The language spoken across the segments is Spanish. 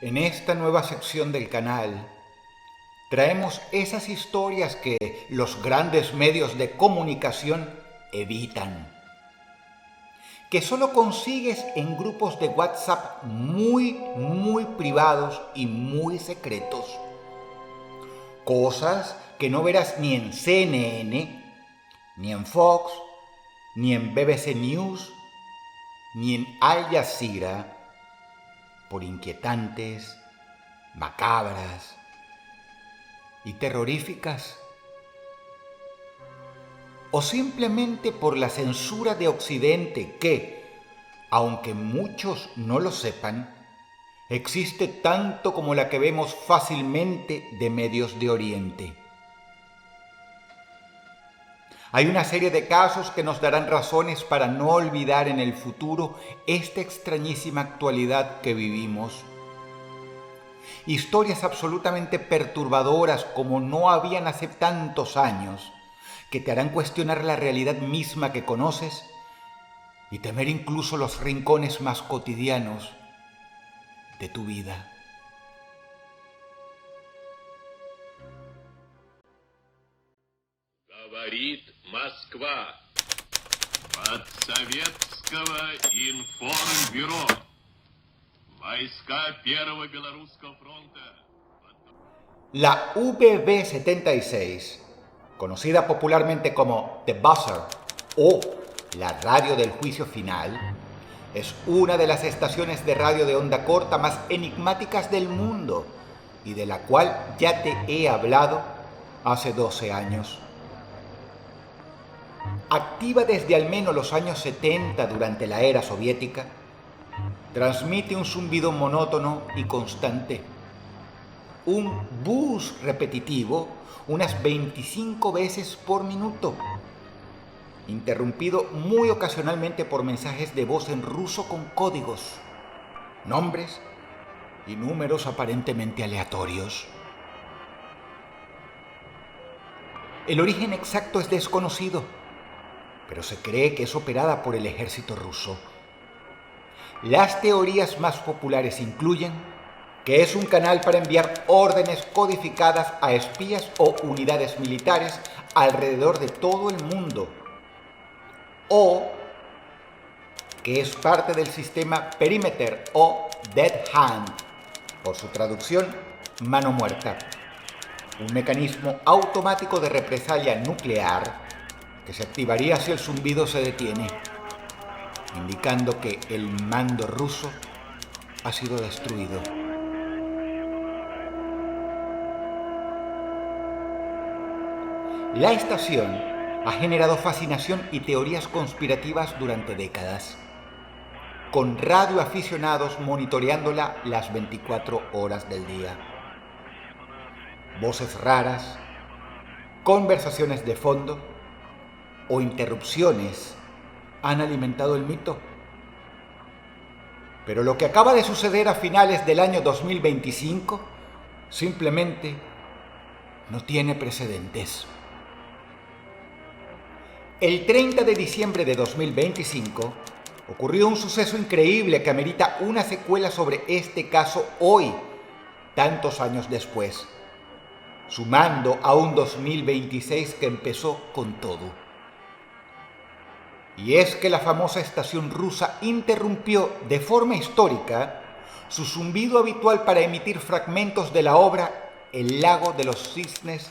En esta nueva sección del canal traemos esas historias que los grandes medios de comunicación evitan, que solo consigues en grupos de WhatsApp muy privados y muy secretos. Cosas que no verás ni en CNN, ni en Fox, ni en BBC News, ni en Al Jazeera, por inquietantes, macabras y terroríficas, o simplemente por la censura de Occidente que, aunque muchos no lo sepan, existe tanto como la que vemos fácilmente de medios de Oriente. Hay una serie de casos que nos darán razones para no olvidar en el futuro esta extrañísima actualidad que vivimos. Historias absolutamente perturbadoras como no habían hace tantos años, que te harán cuestionar la realidad misma que conoces y temer incluso los rincones más cotidianos de tu vida. Говорит Москва. От Советского информбюро. Войска Первого Белорусского фронта. La VB-76, conocida popularmente como The Buzzer o la radio del juicio final, es una de las estaciones de radio de onda corta más enigmáticas del mundo y de la cual ya te he hablado hace 12 años. Activa desde al menos los años 70 durante la era soviética, transmite un zumbido monótono y constante, un buzz repetitivo unas 25 veces por minuto, interrumpido muy ocasionalmente por mensajes de voz en ruso con códigos, nombres y números aparentemente aleatorios. El origen exacto es desconocido, pero se cree que es operada por el ejército ruso. Las teorías más populares incluyen que es un canal para enviar órdenes codificadas a espías o unidades militares alrededor de todo el mundo, o que es parte del sistema Perimeter o Dead Hand, por su traducción, mano muerta, un mecanismo automático de represalia nuclear que se activaría si el zumbido se detiene, indicando que el mando ruso ha sido destruido. La estación ha generado fascinación y teorías conspirativas durante décadas, con radioaficionados monitoreándola las 24 horas del día. Voces raras, conversaciones de fondo o interrupciones han alimentado el mito. Pero lo que acaba de suceder a finales del año 2025 simplemente no tiene precedentes. El 30 de diciembre de 2025 ocurrió un suceso increíble que amerita una secuela sobre este caso hoy, tantos años después, sumando a un 2026 que empezó con todo. Y es que la famosa estación rusa interrumpió de forma histórica su zumbido habitual para emitir fragmentos de la obra El lago de los cisnes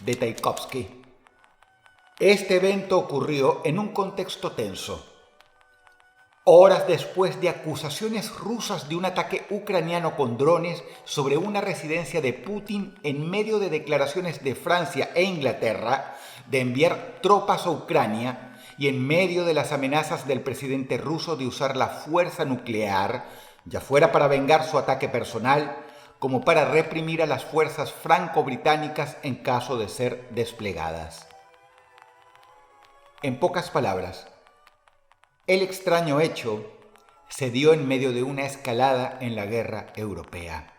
de Tchaikovsky. Este evento ocurrió en un contexto tenso, horas después de acusaciones rusas de un ataque ucraniano con drones sobre una residencia de Putin en medio de declaraciones de Francia e Inglaterra de enviar tropas a Ucrania y en medio de las amenazas del presidente ruso de usar la fuerza nuclear, ya fuera para vengar su ataque personal, como para reprimir a las fuerzas franco-británicas en caso de ser desplegadas. En pocas palabras, el extraño hecho se dio en medio de una escalada en la guerra europea.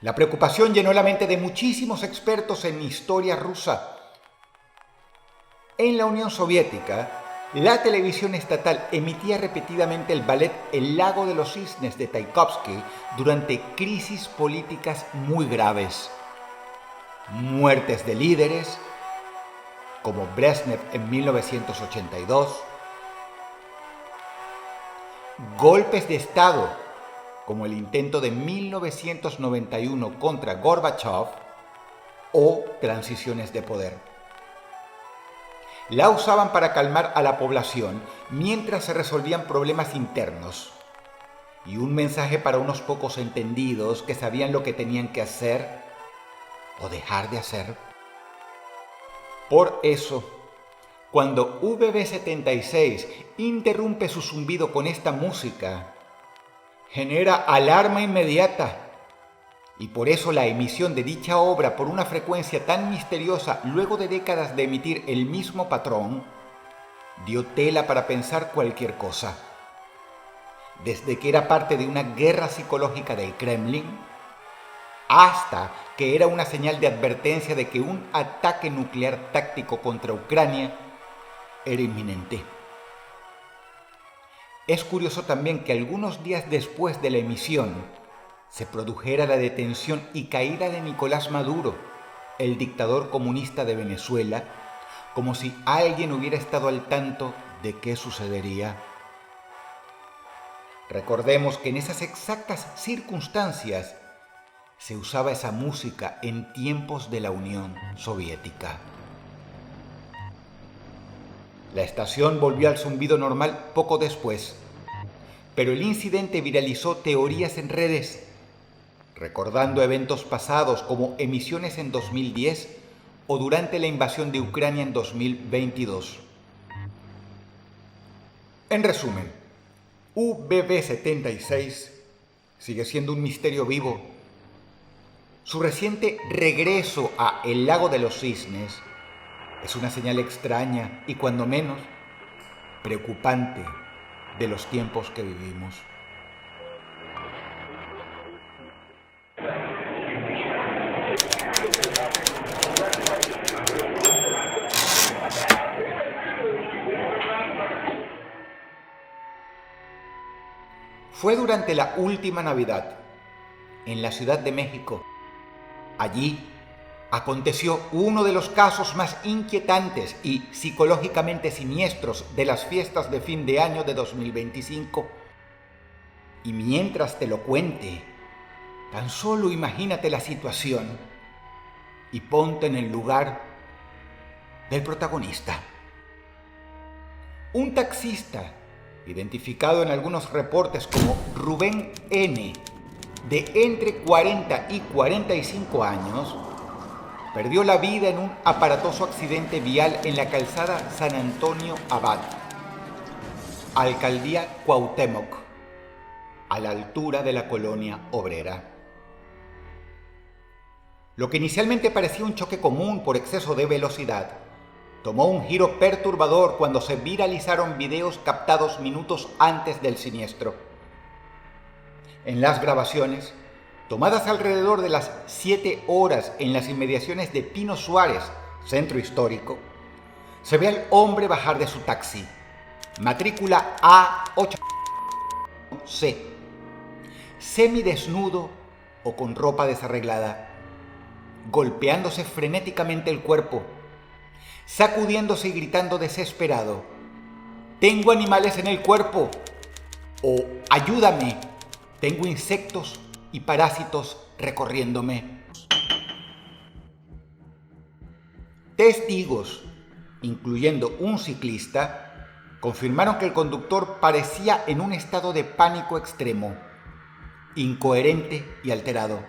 La preocupación llenó la mente de muchísimos expertos en historia rusa. En la Unión Soviética, La televisión estatal emitía repetidamente el ballet El lago de los cisnes de Tchaikovsky durante crisis políticas muy graves. Muertes de líderes, como Brezhnev en 1982, golpes de Estado, como el intento de 1991 contra Gorbachev, o transiciones de poder. La usaban para calmar a la población mientras se resolvían problemas internos, y un mensaje para unos pocos entendidos que sabían lo que tenían que hacer o dejar de hacer. Por eso, cuando VB76 interrumpe su zumbido con esta música, genera alarma inmediata, y por eso la emisión de dicha obra por una frecuencia tan misteriosa luego de décadas de emitir el mismo patrón, dio tela para pensar cualquier cosa. Desde que era parte de una guerra psicológica del Kremlin, hasta que era una señal de advertencia de que un ataque nuclear táctico contra Ucrania era inminente. Es curioso también que algunos días después de la emisión se produjera la detención y caída de Nicolás Maduro, el dictador comunista de Venezuela, como si alguien hubiera estado al tanto de qué sucedería. Recordemos que en esas exactas circunstancias se usaba esa música en tiempos de la Unión Soviética. La estación volvió al zumbido normal poco después, pero el incidente viralizó teorías en redes, recordando eventos pasados como emisiones en 2010 o durante la invasión de Ucrania en 2022. En resumen, VB76 sigue siendo un misterio vivo. Su reciente regreso a El lago de los cisnes es una señal extraña y cuando menos preocupante de los tiempos que vivimos. Fue durante la última Navidad, en la Ciudad de México. Allí aconteció uno de los casos más inquietantes y psicológicamente siniestros de las fiestas de fin de año de 2025. Y mientras te lo cuente, tan solo imagínate la situación y ponte en el lugar del protagonista. Un taxista, identificado en algunos reportes como Rubén N., de entre 40 y 45 años, perdió la vida en un aparatoso accidente vial en la calzada San Antonio Abad, Alcaldía Cuauhtémoc, a la altura de la colonia obrera. Lo que inicialmente parecía un choque común por exceso de velocidad, tomó un giro perturbador cuando se viralizaron videos captados minutos antes del siniestro. En las grabaciones, tomadas alrededor de las 7 horas en las inmediaciones de Pino Suárez, centro histórico, se ve al hombre bajar de su taxi, matrícula A8C, semidesnudo o con ropa desarreglada, golpeándose frenéticamente el cuerpo, sacudiéndose y gritando desesperado: «¡Tengo animales en el cuerpo!» o «¡Ayúdame! Tengo insectos y parásitos recorriéndome». Testigos, incluyendo un ciclista, confirmaron que el conductor parecía en un estado de pánico extremo, incoherente y alterado.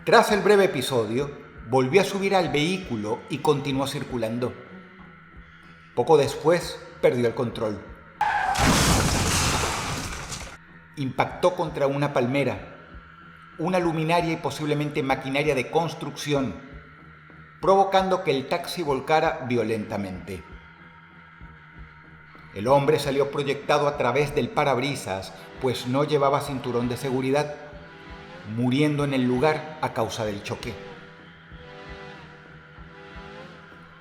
Tras el breve episodio, volvió a subir al vehículo y continuó circulando. Poco después, perdió el control. Impactó contra una palmera, una luminaria y posiblemente maquinaria de construcción, provocando que el taxi volcara violentamente. El hombre salió proyectado a través del parabrisas, pues no llevaba cinturón de seguridad, muriendo en el lugar a causa del choque.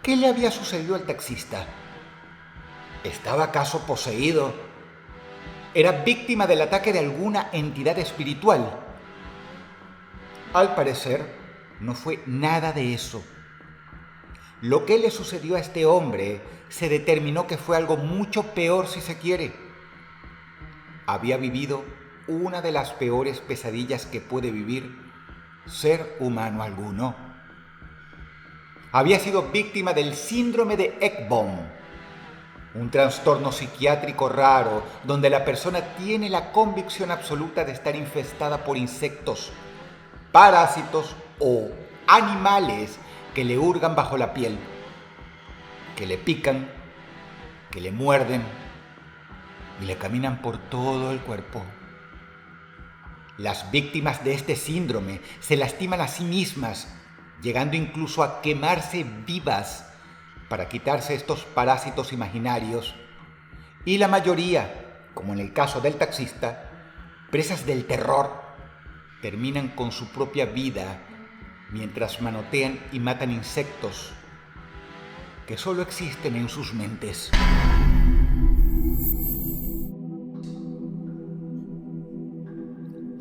¿Qué le había sucedido al taxista? ¿Estaba acaso poseído? ¿Era víctima del ataque de alguna entidad espiritual? Al parecer, no fue nada de eso. Lo que le sucedió a este hombre se determinó que fue algo mucho peor, si se quiere. Había vivido una de las peores pesadillas que puede vivir ser humano alguno. Había sido víctima del síndrome de Ekbom, un trastorno psiquiátrico raro donde la persona tiene la convicción absoluta de estar infestada por insectos, parásitos o animales que le hurgan bajo la piel, que le pican, que le muerden y le caminan por todo el cuerpo. Las víctimas de este síndrome se lastiman a sí mismas, llegando incluso a quemarse vivas para quitarse estos parásitos imaginarios, y la mayoría, como en el caso del taxista, presas del terror, terminan con su propia vida mientras manotean y matan insectos que solo existen en sus mentes.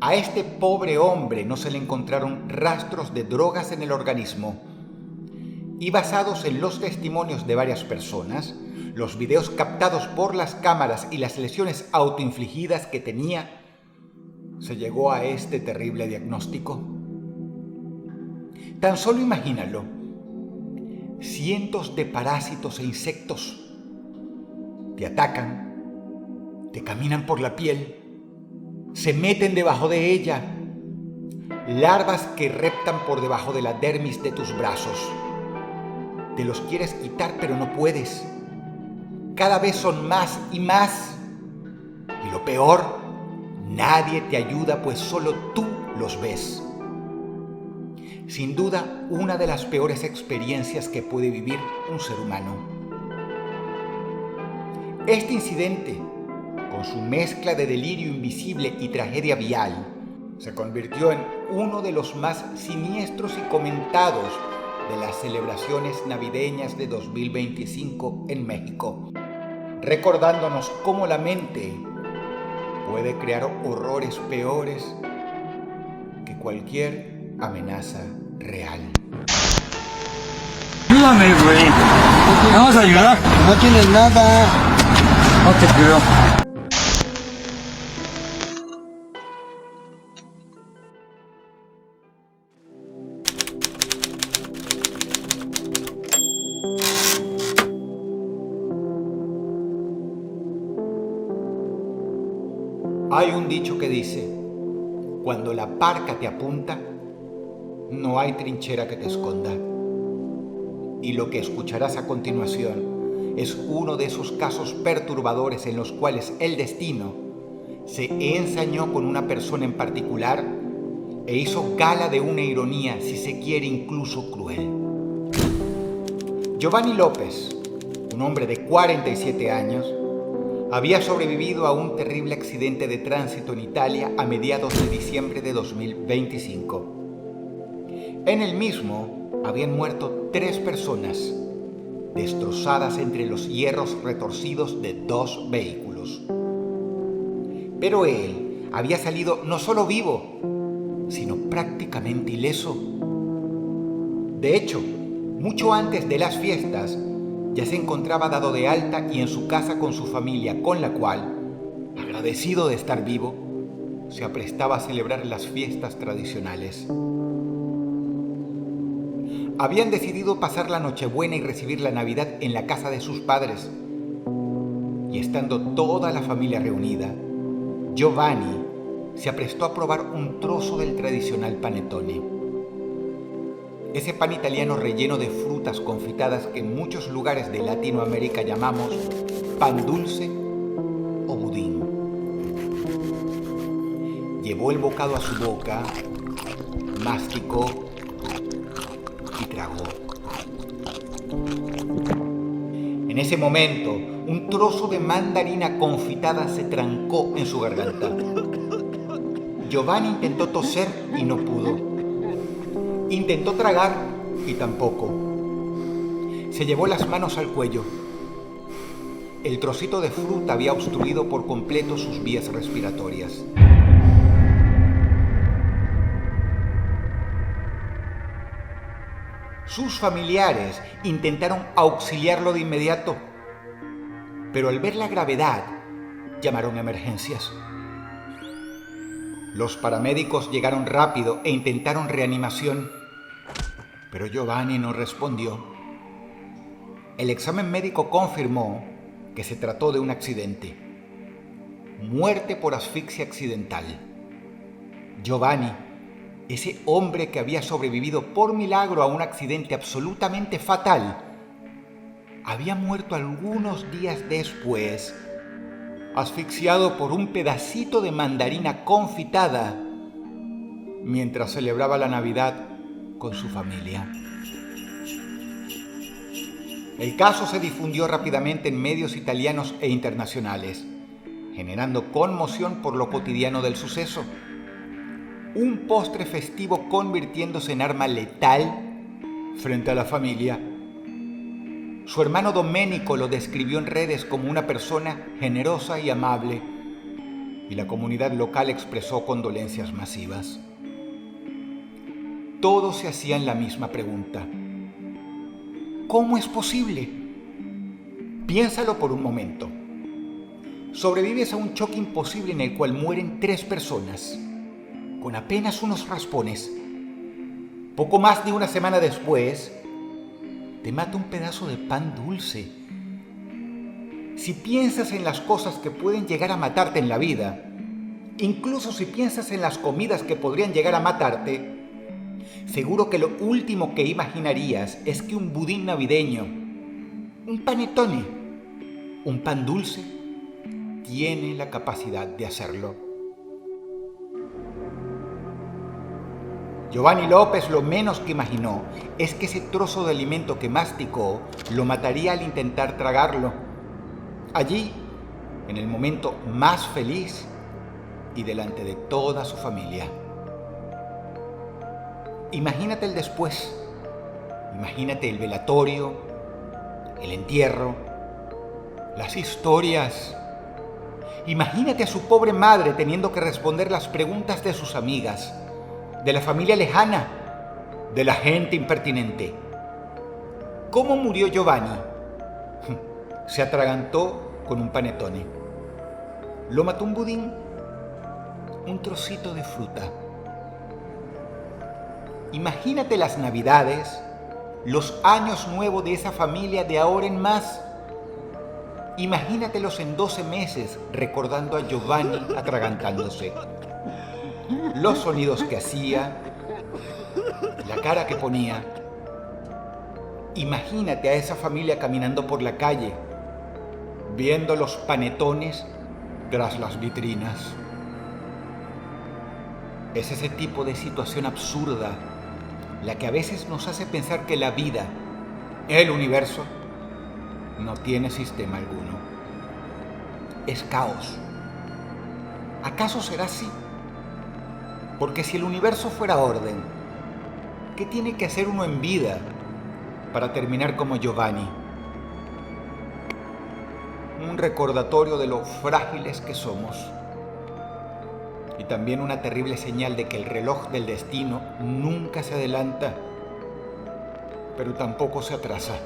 A este pobre hombre no se le encontraron rastros de drogas en el organismo, y basados en los testimonios de varias personas, los videos captados por las cámaras y las lesiones autoinfligidas que tenía, se llegó a este terrible diagnóstico. Tan solo imagínalo: cientos de parásitos e insectos te atacan, te caminan por la piel, se meten debajo de ella, larvas que reptan por debajo de la dermis de tus brazos. Te los quieres quitar, pero no puedes. Cada vez son más y más. Y lo peor, nadie te ayuda, pues solo tú los ves. Sin duda, una de las peores experiencias que puede vivir un ser humano. Este incidente, con su mezcla de delirio invisible y tragedia vial, se convirtió en uno de los más siniestros y comentados de las celebraciones navideñas de 2025 en México, recordándonos cómo la mente puede crear horrores peores que cualquier amenaza real. Ayúdame, güey. ¿Me vas a ayudar? No tienes nada. No te creo. Hay un dicho que dice: cuando la parca te apunta, no hay trinchera que te esconda. Y lo que escucharás a continuación es uno de esos casos perturbadores en los cuales el destino se ensañó con una persona en particular e hizo gala de una ironía, si se quiere, incluso cruel. Giovanni López, un hombre de 47 años, había sobrevivido a un terrible accidente de tránsito en Italia a mediados de diciembre de 2025. En el mismo habían muerto 3 personas, destrozadas entre los hierros retorcidos de 2 vehículos. Pero él había salido no solo vivo, sino prácticamente ileso. De hecho, mucho antes de las fiestas, ya se encontraba dado de alta y en su casa con su familia, con la cual, agradecido de estar vivo, se aprestaba a celebrar las fiestas tradicionales. Habían decidido pasar la Nochebuena y recibir la Navidad en la casa de sus padres. Y estando toda la familia reunida, Giovanni se aprestó a probar un trozo del tradicional panettone. Ese pan italiano relleno de frutas confitadas que en muchos lugares de Latinoamérica llamamos pan dulce o budín. Llevó el bocado a su boca, masticó y tragó. En ese momento, un trozo de mandarina confitada se trancó en su garganta. Giovanni intentó toser y no pudo. Intentó tragar y tampoco. Se llevó las manos al cuello. El trocito de fruta había obstruido por completo sus vías respiratorias. Sus familiares intentaron auxiliarlo de inmediato, pero al ver la gravedad, llamaron a emergencias. Los paramédicos llegaron rápido e intentaron reanimación, pero Giovanni no respondió. El examen médico confirmó que se trató de un accidente. Muerte por asfixia accidental. Giovanni, ese hombre que había sobrevivido por milagro a un accidente absolutamente fatal, había muerto algunos días después, asfixiado por un pedacito de mandarina confitada, mientras celebraba la Navidad con su familia. El caso se difundió rápidamente en medios italianos e internacionales, generando conmoción por lo cotidiano del suceso. Un postre festivo convirtiéndose en arma letal frente a la familia. Su hermano Domenico lo describió en redes como una persona generosa y amable, y la comunidad local expresó condolencias masivas. Todos se hacían la misma pregunta: ¿cómo es posible? Piénsalo por un momento. Sobrevives a un choque imposible en el cual mueren 3 personas, con apenas unos raspones. Poco más de una semana después, te mata un pedazo de pan dulce. Si piensas en las cosas que pueden llegar a matarte en la vida, incluso si piensas en las comidas que podrían llegar a matarte, seguro que lo último que imaginarías es que un budín navideño, un panettone, un pan dulce, tiene la capacidad de hacerlo. Giovanni López lo menos que imaginó es que ese trozo de alimento que masticó lo mataría al intentar tragarlo. Allí, en el momento más feliz y delante de toda su familia. Imagínate el después, imagínate el velatorio, el entierro, las historias. Imagínate a su pobre madre teniendo que responder las preguntas de sus amigas, de la familia lejana, de la gente impertinente. ¿Cómo murió Giovanni? Se atragantó con un panettone. ¿Lo mató un budín? Un trocito de fruta. Imagínate las Navidades, los años nuevos de esa familia de ahora en más. Imagínatelos en 12 meses recordando a Giovanni atragantándose. Los sonidos que hacía, la cara que ponía. Imagínate a esa familia caminando por la calle, viendo los panetones tras las vitrinas. Es ese tipo de situación absurda la que a veces nos hace pensar que la vida, el universo, no tiene sistema alguno. Es caos. ¿Acaso será así? Porque si el universo fuera orden, ¿qué tiene que hacer uno en vida para terminar como Giovanni? Un recordatorio de lo frágiles que somos. Y también una terrible señal de que el reloj del destino nunca se adelanta, pero tampoco se atrasa.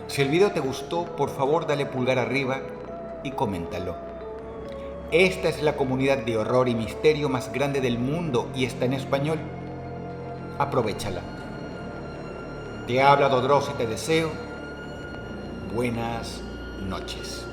Si el video te gustó, por favor dale pulgar arriba y coméntalo. Esta es la comunidad de horror y misterio más grande del mundo y está en español. Aprovéchala. Te habla Dodros y te deseo buenas noches.